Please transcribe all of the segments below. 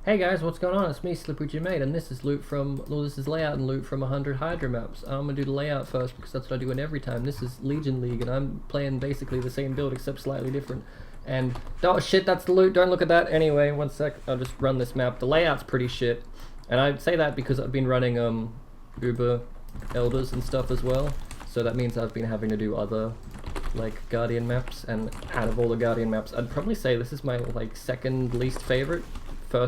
Hey guys, what's going on? It's me, Slippery Mate, and this is loot from, well, this is layout and loot from 100 Hydra maps. I'm gonna do the layout first because that's what I do in every time. This is Legion League, and I'm playing basically the same build except slightly different. And, oh shit, that's the loot, don't look at that. Anyway, one sec, I'll just run this map. The layout's pretty shit, and I say that because I've been running Uber Elders and stuff as well, so that means I've been having to do other like Guardian maps, and out of all the Guardian maps, I'd probably say this is my like second least favorite. My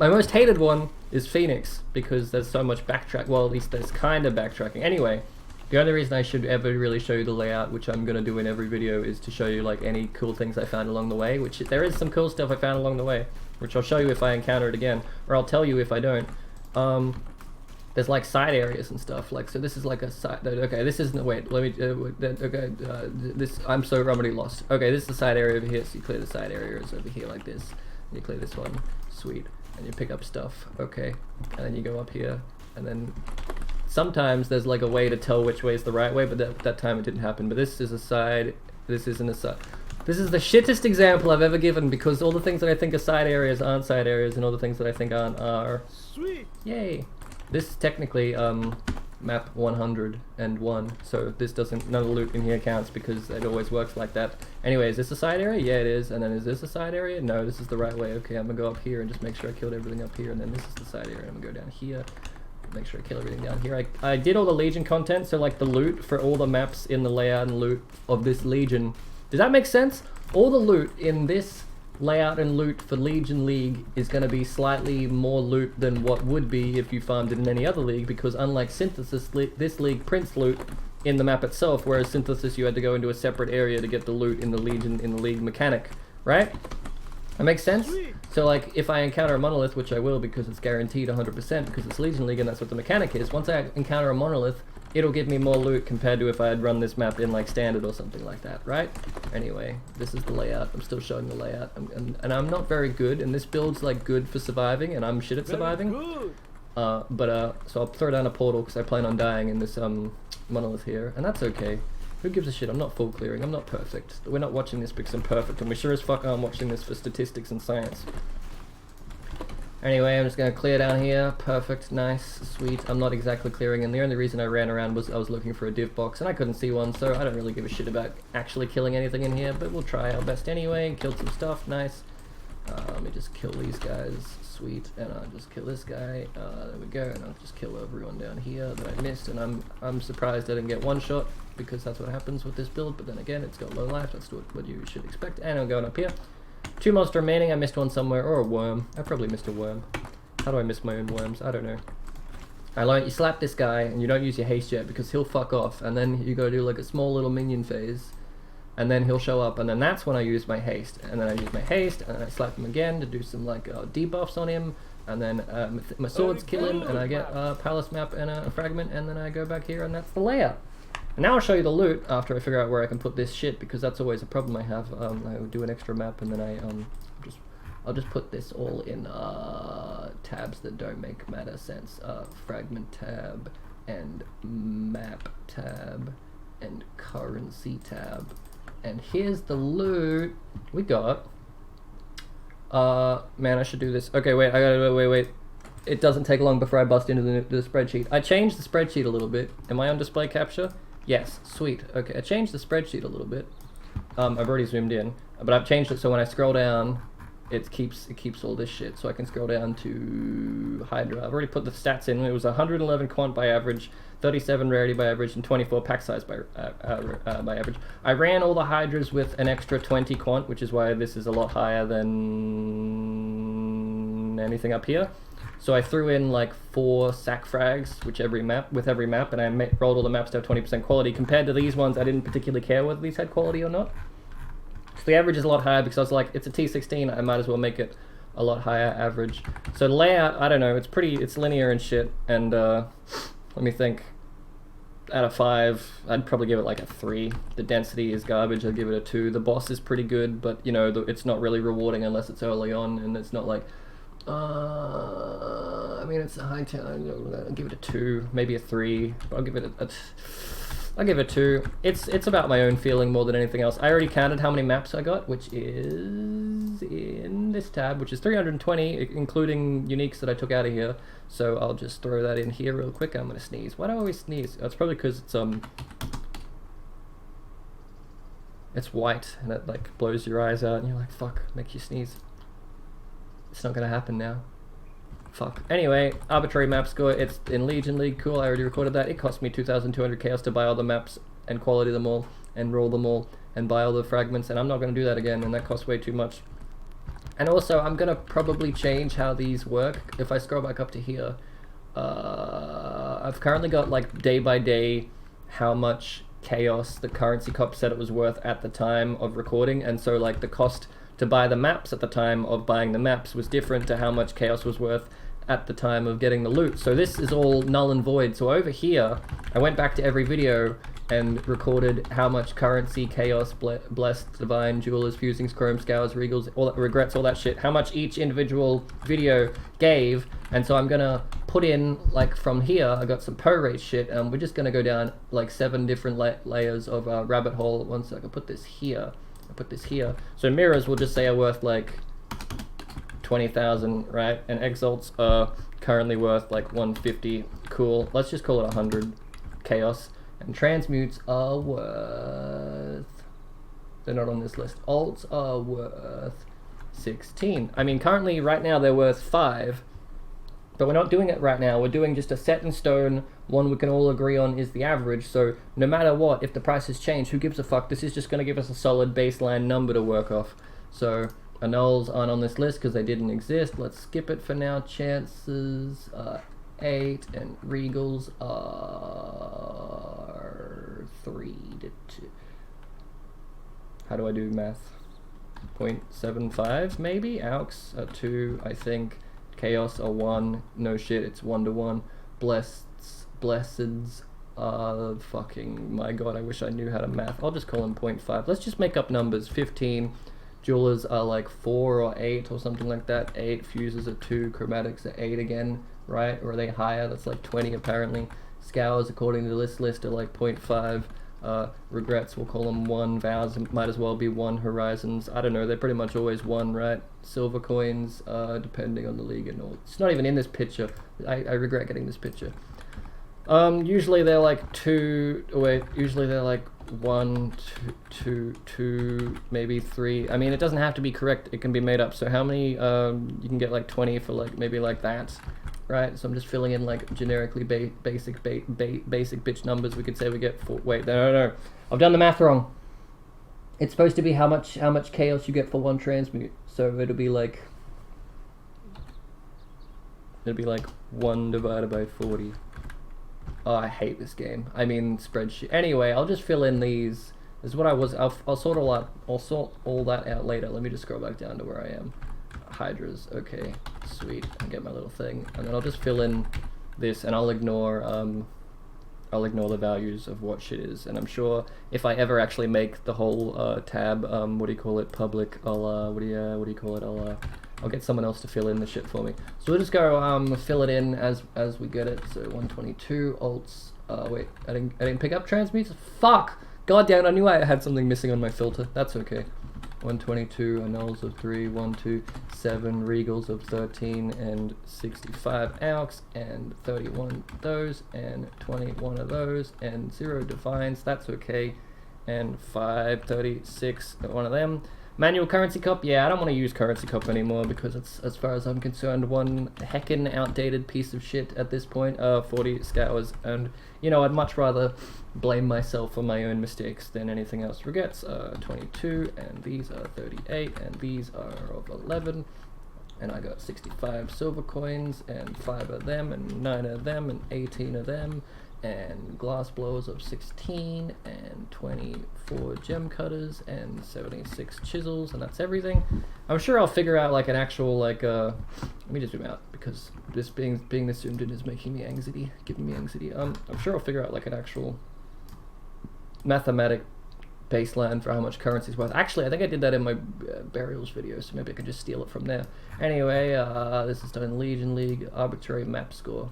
most hated one is Phoenix because there's so much backtrack. Well, at least there's kind of backtracking. Anyway, the only reason I should ever really show you the layout, which I'm gonna do in every video, is to show you like any cool things I found along the way. Which there is some cool stuff I found along the way, which I'll show you if I encounter it again, or I'll tell you if I don't. There's like side areas and stuff, like, so this is like a side, okay, this isn't, wait, let me, this, I'm already lost. Okay, this is the side area over here, so you clear the side areas over here like this, and you clear this one, sweet, and you pick up stuff, okay, and then you go up here, and then sometimes there's like a way to tell which way is the right way, but that time it didn't happen. But this is a side, this isn't a side. This is the shittest example I've ever given, because all the things that I think are side areas aren't side areas, and all the things that I think aren't are. Sweet! Yay! This is technically map 101, so this doesn't, none of the loot in here counts because it always works like that. Anyway, is this a side area? Yeah, it is. And then is this a side area? No, this is the right way. Okay, I'm gonna go up here and just make sure I killed everything up here, and then this is the side area. I'm gonna go down here, make sure I kill everything down here. I did all the Legion content, so like the loot for all the maps in the layout and loot of this Legion. Does that make sense? All the loot in this layout and loot for Legion League is going to be slightly more loot than what would be if you farmed it in any other league, because unlike Synthesis, this league prints loot in the map itself, whereas Synthesis you had to go into a separate area to get the loot in the Legion, in the league mechanic, right? That makes sense? So like, if I encounter a monolith, which I will because it's guaranteed 100% because it's Legion League and that's what the mechanic is, once I encounter a monolith, it'll give me more loot compared to if I had run this map in like standard or something like that, right? Anyway, this is the layout. I'm still showing the layout, and I'm not very good, and this build's like good for surviving, and I'm shit at surviving. So I'll throw down a portal because I plan on dying in this monolith here, and that's okay. Who gives a shit? I'm not full clearing. I'm not perfect. We're not watching this because I'm perfect, and we sure as fuck aren't watching this for statistics and science. Anyway, I'm just going to clear down here. Perfect, nice, sweet. I'm not exactly clearing, and the only reason I ran around was I was looking for a div box, and I couldn't see one, so I don't really give a shit about actually killing anything in here, but we'll try our best anyway. Killed some stuff, nice. Let me just kill these guys, sweet, and I'll just kill this guy. There we go, and I'll just kill everyone down here that I missed, and I'm surprised I didn't get one shot, because that's what happens with this build, but then again, it's got low life, that's what you should expect, and I'm going up here. 2 monster remaining. I missed one somewhere, or a worm. I probably missed a worm. How do I miss my own worms? I don't know. I learned you slap this guy and you don't use your haste yet because he'll fuck off, and then you go do like a small little minion phase, and then he'll show up, and then that's when I use my haste, and then I use my haste, and then I slap him again to do some like debuffs on him, and then my swords kill him, and I get a palace map and a fragment, and then I go back here, and that's the layout. And now I'll show you the loot after I figure out where I can put this shit, because that's always a problem I have. I would do an extra map, and then I'll just put this all in tabs that don't make matter sense. Fragment tab, and map tab, and currency tab. And here's the loot we got. Man, I should do this. Okay, wait, I gotta wait. It doesn't take long before I bust into the spreadsheet. I changed the spreadsheet a little bit. Am I on display capture? Yes, sweet. Okay, I changed the spreadsheet a little bit. I've already zoomed in, but I've changed it so when I scroll down, it keeps all this shit. So I can scroll down to Hydra. I've already put the stats in. It was 111 quant by average, 37 rarity by average, and 24 pack size by average. I ran all the Hydras with an extra 20 quant, which is why this is a lot higher than anything up here. So I threw in like 4 sack frags with every map, and I rolled all the maps to have 20% quality. Compared to these ones, I didn't particularly care whether these had quality or not. So the average is a lot higher because I was like, it's a T16, I might as well make it a lot higher average. So the layout, I don't know, it's linear and shit, and let me think. Out of 5, I'd probably give it like a 3. The density is garbage, I'd give it a 2. The boss is pretty good, but you know, it's not really rewarding unless it's early on, and it's not like, I mean, it's a high town. I'll give it a 2, maybe a 3. I'll give it I'll give it 2. It's about my own feeling more than anything else. I already counted how many maps I got, which is in this tab, which is 320, including uniques that I took out of here. So I'll just throw that in here real quick. I'm gonna sneeze. Why do I always sneeze? It's probably because it's white and it like blows your eyes out and you're like, fuck, makes you sneeze. It's not gonna happen now. Fuck. Anyway, arbitrary map score, it's in Legion League, cool, I already recorded that. It cost me 2,200 chaos to buy all the maps and quality them all and roll them all and buy all the fragments, and I'm not going to do that again, and that costs way too much. And also, I'm going to probably change how these work. If I scroll back up to here, I've currently got like day by day how much chaos the currency cop said it was worth at the time of recording, and so like the cost to buy the maps at the time of buying the maps was different to how much chaos was worth at the time of getting the loot. So this is all null and void. So over here, I went back to every video and recorded how much currency, chaos, blessed, divine, jewelers, fusings, chrome, scours, regals, all that, regrets, all that shit, how much each individual video gave. And so I'm gonna put in, like from here, I got some prorate shit, and we're just gonna go down like 7 different layers of rabbit hole. One sec, I put this here. I put this here. So mirrors will just say are worth like 20,000, right? And exalts are currently worth like 150. Cool. Let's just call it 100 chaos. And transmutes are worth... They're not on this list. Alts are worth 16. I mean, currently, right now, they're worth 5. But we're not doing it right now. We're doing just a set in stone, one we can all agree on is the average. So no matter what, if the prices change, who gives a fuck? This is just going to give us a solid baseline number to work off. So annuls aren't on this list because they didn't exist. Let's skip it for now. Chances 8 and regals are 3 to 2. How do I do math? 0.75 maybe? Aux are 2, I think. Chaos are 1. No shit, it's 1 to 1. Blesseds are fucking... My god, I wish I knew how to math. I'll just call them 0.5. Let's just make up numbers. 15. Jewelers are like 4 or 8 or something like that. 8. Fuses are 2. Chromatics are 8 again, right? Or are they higher? That's like 20 apparently. Scours, according to this list, are like 0.5. Regrets, we'll call them 1. Vows might as well be 1. Horizons, I don't know, they're pretty much always 1, right? Silver coins, depending on the league and all. It's not even in this picture. I regret getting this picture. Usually they're like 2, wait, usually they're like 1, 2, maybe 3. I mean, it doesn't have to be correct, it can be made up. So how many, you can get like 20 for like, maybe like that. Right, so I'm just filling in like generically basic bitch numbers. We could say we get 4. Wait, no, I've done the math wrong. It's supposed to be how much chaos you get for 1 transmute. So it'll be like 1 divided by 40. Oh, I hate this game. I mean spreadsheet. Anyway, I'll just fill in these. This is what I was. I'll sort all out. I'll sort all that out later. Let me just scroll back down to where I am. Hydras, okay, sweet. I get my little thing, and then I'll just fill in this, and I'll ignore the values of what shit is. And I'm sure if I ever actually make the whole tab, what do you call it, public, I'll what do you call it? I'll get someone else to fill in the shit for me. So we'll just go fill it in as we get it. So 122 alts. Wait, I didn't pick up transmutes. Fuck. God damn, I knew I had something missing on my filter. That's okay. 122, annuls of 3, 1, 2, 7, regals of 13, and 65 aux, and 31 of those, and 21 of those, and 0 divines, that's okay, and 536, one of them. Manual currency cop, yeah, I don't want to use currency cop anymore because it's, as far as I'm concerned, one heckin' outdated piece of shit at this point. 40 scours, and you know, I'd much rather blame myself for my own mistakes than anything else. Regrets 22, and these are 38, and these are of 11, and I got 65 silver coins, and 5 of them, and 9 of them, and 18 of them, and glass blowers of 16, and 24 gem cutters, and 76 chisels, and that's everything. I'm sure I'll figure out like an actual like let me just zoom out because this being this zoomed in is making me anxiety, giving me anxiety. I'm sure I'll figure out like an actual mathematic baseline for how much currency is worth. Actually, I think I did that in my burials video, so maybe I can just steal it from there. Anyway, this is done in Legion League, arbitrary map score.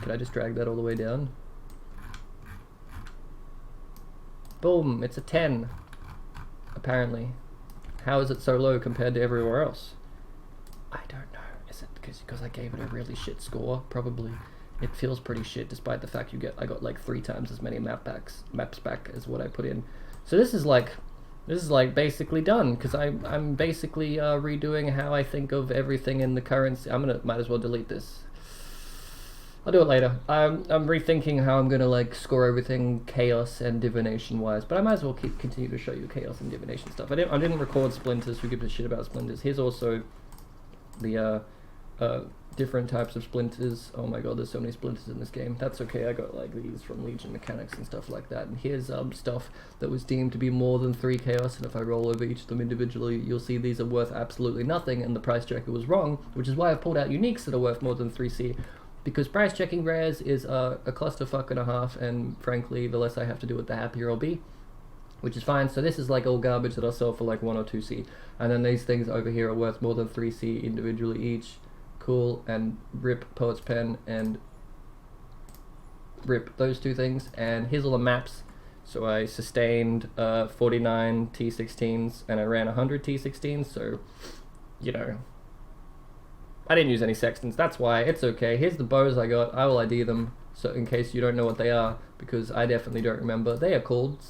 Can I just drag that all the way down? Boom, it's a 10. Apparently. How is it so low compared to everywhere else? I don't know. Is it because I gave it a really shit score? Probably. It feels pretty shit despite the fact I got like 3 times as many maps back as what I put in. So this is like basically done, because I'm basically redoing how I think of everything in the currency. Might as well delete this. I'll do it later. I'm rethinking how I'm gonna like score everything chaos and divination wise, but I might as well continue to show you chaos and divination stuff. I didn't record splinters. Who gives a shit about splinters? Here's also the different types of splinters. Oh my god, there's so many splinters in this game. That's okay, I got like these from Legion Mechanics and stuff like that. And here's stuff that was deemed to be more than 3 chaos, and if I roll over each of them individually, you'll see these are worth absolutely nothing, and the price checker was wrong, which is why I've pulled out uniques that are worth more than 3C, because price checking rares is a clusterfuck and a half, and frankly, the less I have to do it, the happier I'll be. Which is fine. So this is like all garbage that I'll sell for like 1 or 2C, and then these things over here are worth more than 3C individually each. Cool. And rip Poet's Pen and rip those 2 things. And here's all the maps. So I sustained 49 T16s and I ran 100 T16s, so you know, I didn't use any sextants, that's why. It's okay. Here's the bows I got. I will ID them, so in case you don't know what they are, because I definitely don't remember. They are called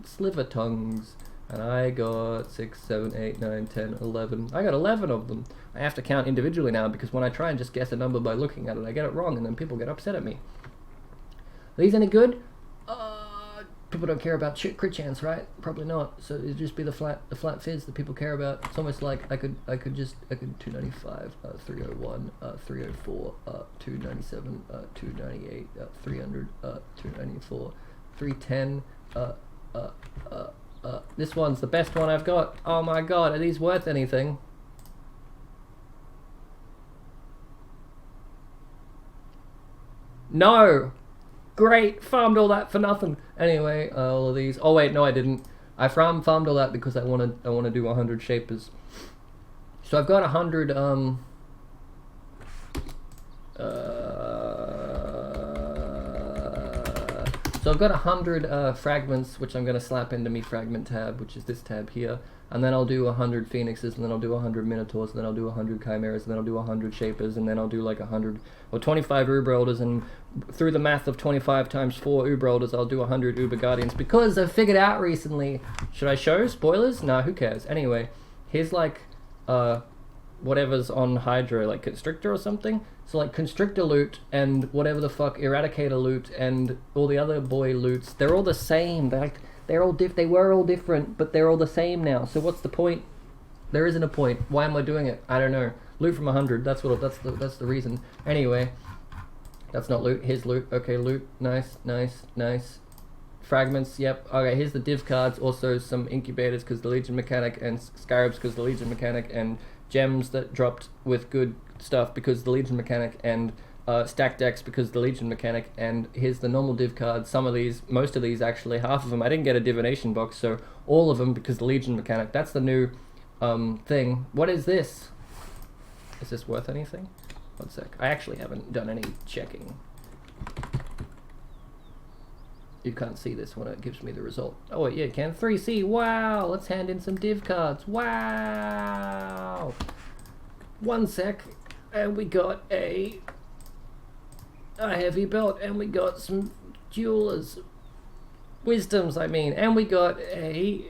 sliver tongues, and I got 6, 7, 8, 9, 10, 11. I got 11 of them. I have to count individually now, because when I try and just guess a number by looking at it, I get it wrong, and then people get upset at me. Are these any good? People don't care about crit chance, right? Probably not. So it'd just be the flat fizz that people care about. It's almost like I could 295, 301, 304, 297, 298, 300, 294, 310. This one's the best one I've got. Oh my god, are these worth anything? No! Great, farmed all that for nothing. Anyway, all of these. Oh wait, no I didn't. I farmed all that because I want to do 100 shapers. So I've got 100 so I've got 100 fragments, which I'm going to slap into me fragment tab, which is this tab here, and then I'll do 100 phoenixes, and then I'll do 100 minotaurs, and then I'll do 100 chimeras, and then I'll do 100 shapers, and then I'll do like 100 or 25 uber elders, and through the math of 25 times 4 uber elders, I'll do 100 uber guardians, because I've figured out recently. Should I show spoilers? Nah, who cares? Anyway, here's like whatever's on Hydra, like Constrictor or something. So like Constrictor loot and whatever the fuck Eradicator loot and all the other boy loots, they're all the same. They were all different, but they're all the same now. So what's the point? There isn't a point. Why am I doing it? I don't know. Loot from 100. That's the reason. Anyway, that's not loot. Here's loot. Okay, loot. Nice. Fragments. Yep. Okay, here's the div cards. Also some incubators because the Legion mechanic, and scarabs because the Legion mechanic, and gems that dropped with good stuff because the Legion mechanic, and stack decks because the Legion mechanic. And here's the normal div cards. Some of these, most of these actually, half of them I didn't get a divination box, so all of them because the Legion mechanic. That's the new thing. What is this? Is this worth anything? 1 sec. I actually haven't done any checking. You can't see this when it gives me the result. Oh wait, yeah, you can. 3C. Wow. Let's hand in some div cards. Wow. 1 sec. And we got a heavy belt, and we got some jewelers. Wisdoms, I mean. And we got a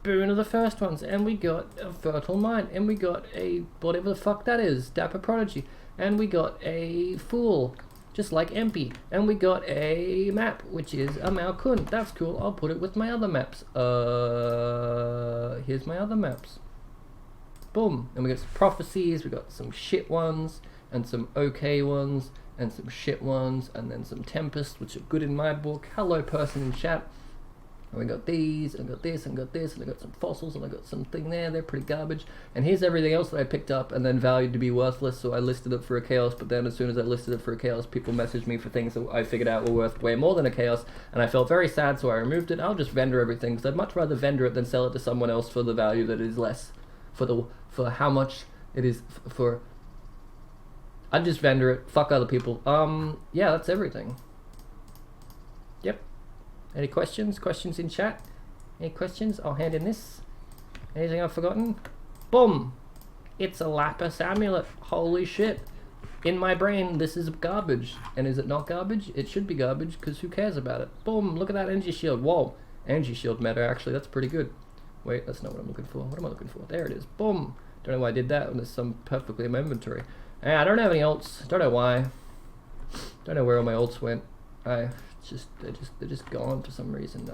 boon of the first ones, and we got a fertile mind, and we got a whatever the fuck that is, dapper prodigy, and we got a fool, just like Empy, and we got a map, which is a Malkun. That's cool. I'll put it with my other maps. Here's my other maps. Boom. And we got some prophecies, we got some shit ones, and some okay ones, and some shit ones, and then some tempests, which are good in my book. Hello, person in chat. And we got these, and got this, and got this, and I got some fossils, and I got something there. They're pretty garbage. And here's everything else that I picked up and then valued to be worthless, so I listed it for a chaos. But then as soon as I listed it for a chaos, people messaged me for things that I figured out were worth way more than a chaos, and I felt very sad, so I removed it. I'll just vendor everything, because I'd much rather vendor it than sell it to someone else for the value that is less, for how much it is for. I'd just vendor it. Fuck other people. Yeah, that's everything. Yep. Any questions? Questions in chat? Any questions? I'll hand in this. Anything I've forgotten? Boom! It's a lapis amulet. Holy shit. In my brain, this is garbage. And is it not garbage? It should be garbage, because who cares about it? Boom! Look at that energy shield. Whoa! Energy shield meta, actually, that's pretty good. Wait, that's not what I'm looking for. What am I looking for? There it is. Boom! Don't know why I did that when there's some perfectly in my inventory. I don't have any ults. Don't know why. Don't know where all my ults went. They're just gone for some reason.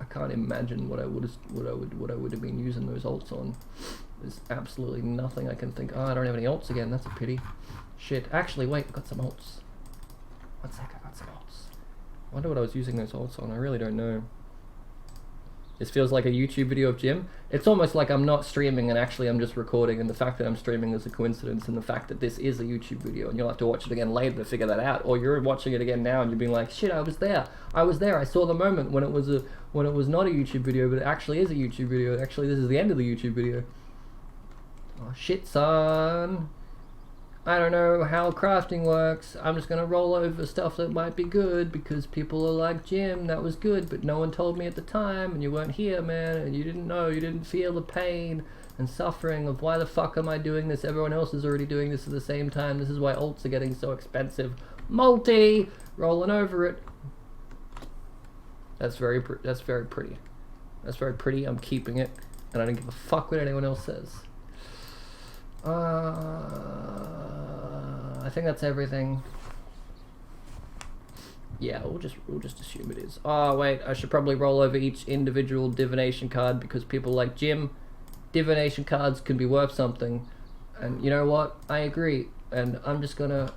I can't imagine what I would have been using those ults on. There's absolutely nothing I can think. Oh, I don't have any ults again. That's a pity. Shit. Actually, wait. I've got some ults. One sec. I got some ults. I wonder what I was using those ults on. I really don't know. This feels like a YouTube video of Jim. It's almost like I'm not streaming and actually I'm just recording, and the fact that I'm streaming is a coincidence, and the fact that this is a YouTube video and you'll have to watch it again later to figure that out, or you're watching it again now and you're being like, shit, I was there, I saw the moment when it was not a YouTube video, but it actually is a YouTube video. Actually, this is the end of the YouTube video. Oh shit, son. I don't know how crafting works. I'm just gonna roll over stuff that might be good because people are like, Jim, that was good, but no one told me at the time, and you weren't here, man, and you didn't know, you didn't feel the pain and suffering of why the fuck am I doing this? Everyone else is already doing this at the same time. This is why ults are getting so expensive. Multi! Rolling over it. That's very pretty. That's very pretty. I'm keeping it, and I don't give a fuck what anyone else says. I think that's everything. Yeah, we'll just assume it is. Oh wait, I should probably roll over each individual divination card, because people like Jim, divination cards can be worth something, and you know what? I agree, and I'm just gonna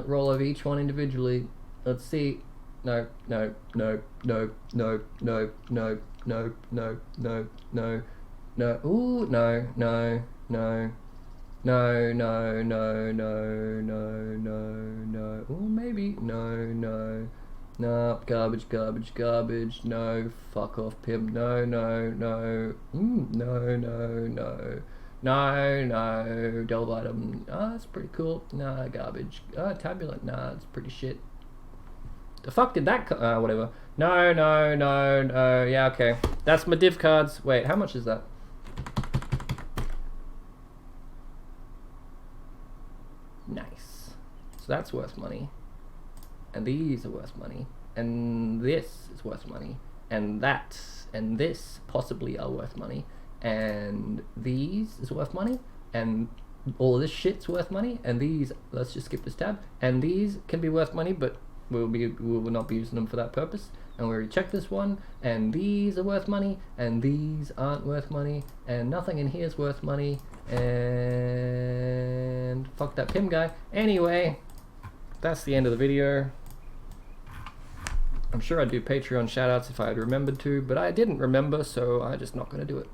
roll over each one individually. Let's see. No. Ooh, no. No. Oh, maybe. No. Garbage. No. Fuck off, pimp. No. No. Delve item. Ah, that's pretty cool. Nah, garbage. Ah, tabulant. Nah, it's pretty shit. The fuck did that? Whatever. No. Yeah, okay. That's my div cards. Wait, how much is that? Nice. So that's worth money. And these are worth money. And this is worth money. And that and this possibly are worth money. And these is worth money. And all of this shit's worth money. And these, let's just skip this tab. And these can be worth money, but we will not be using them for that purpose. And we already checked this one. And these are worth money. And these aren't worth money. And nothing in here is worth money. And fuck that Pim guy. Anyway, that's the end of the video. I'm sure I'd do Patreon shoutouts if I had remembered to, but I didn't remember, so I'm just not going to do it.